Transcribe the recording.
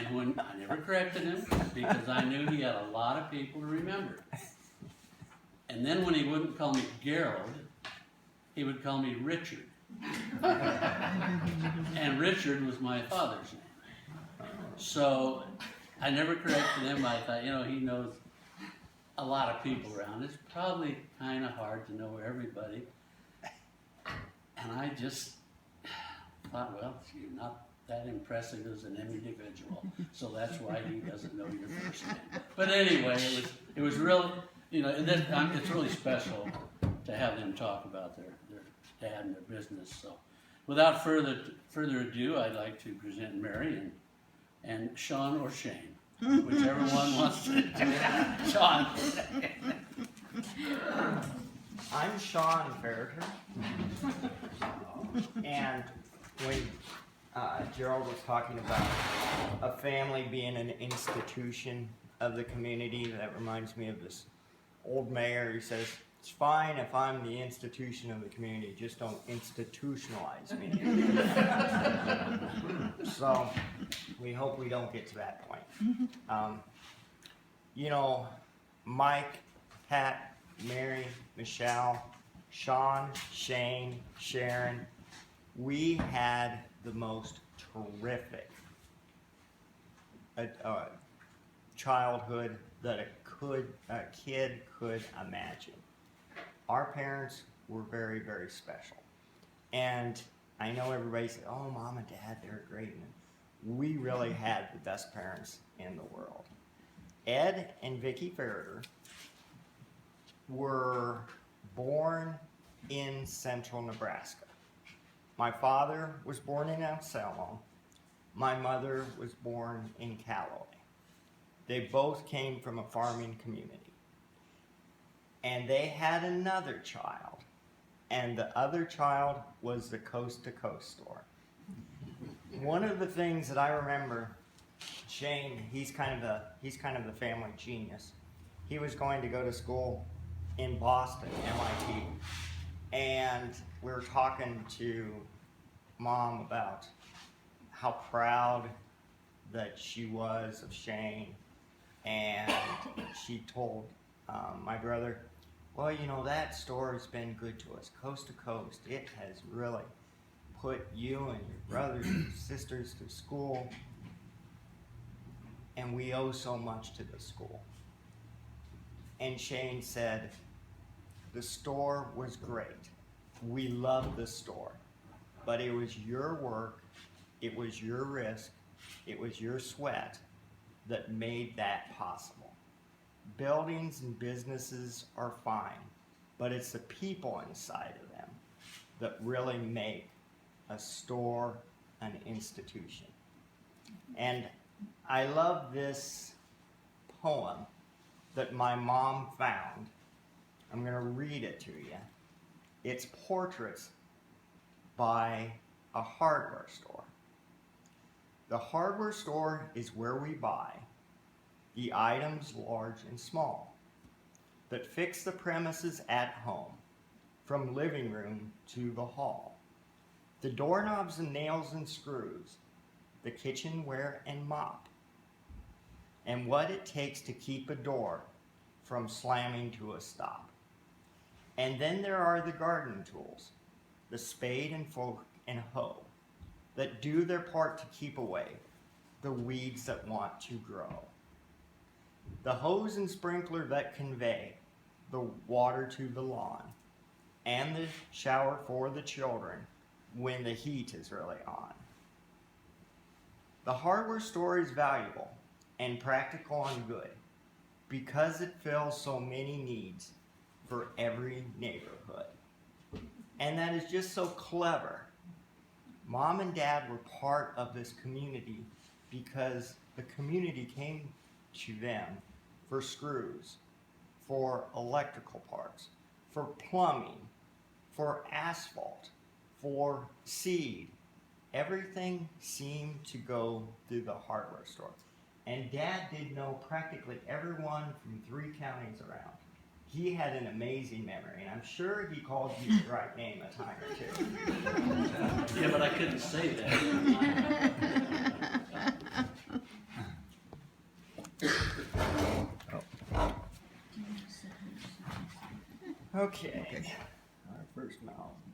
And when I never corrected him because I knew he had a lot of people to remember. And then when he wouldn't call me Gerald, he would call me Richard. And Richard was my father's name. So I never corrected him. I thought, he knows a lot of people around. It's probably kind of hard to know everybody. And I just thought, well, you're not that impressive as an individual, so that's why he doesn't know your first name. But anyway, it was really, it's really special to have them talk about their dad and their business. So, without further ado, I'd like to present Mary and Shawn or Shane, whichever one wants to do. Shawn. I'm Shawn Farrater, and when Gerald was talking about a family being an institution of the community, that reminds me of this old mayor who says, it's fine if I'm the institution of the community, just don't institutionalize me. So we hope we don't get to that point. Mike, Pat, Mary, Michelle, Shawn, Shane, Sharon, we had the most terrific childhood that a kid could imagine. Our parents were very, very special. And I know everybody said, oh, Mom and Dad, they're great. And we really had the best parents in the world. Ed and Vicki Farrater were born in central Nebraska. My father was born in Anselmo. My mother was born in Callaway. They both came from a farming community. And they had another child. And the other child was the Coast to Coast store. One of the things that I remember, Shane, he's kind of the family genius. He was going to go to school in Boston, MIT. And we were talking to Mom about how proud that she was of Shane, and she told my brother, well, that store has been good to us, Coast to Coast. It has really put you and your brothers and sisters through school, and we owe so much to the school. And Shane said, the store was great. We loved the store. But it was your work, it was your risk, it was your sweat that made that possible. Buildings and businesses are fine, but it's the people inside of them that really make a store an institution. And I love this poem that my mom found. I'm going to read it to you. It's portraits by a hardware store. The hardware store is where we buy the items large and small that fix the premises at home, from living room to the hall. The doorknobs and nails and screws, the kitchenware and mop, and what it takes to keep a door from slamming to a stop. And then there are the garden tools, the spade and fork and hoe, that do their part to keep away the weeds that want to grow. The hose and sprinkler that convey the water to the lawn, and the shower for the children when the heat is really on. The hardware store is valuable and practical and good because it fills so many needs for every neighborhood. And that is just so clever. Mom and Dad were part of this community because the community came to them for screws, for electrical parts, for plumbing, for asphalt, for seed. Everything seemed to go through the hardware store. And Dad did know practically everyone from 3 counties around. He had an amazing memory, and I'm sure he called you the right name a time or two. Yeah, but I couldn't say that. Okay. Our first mountain.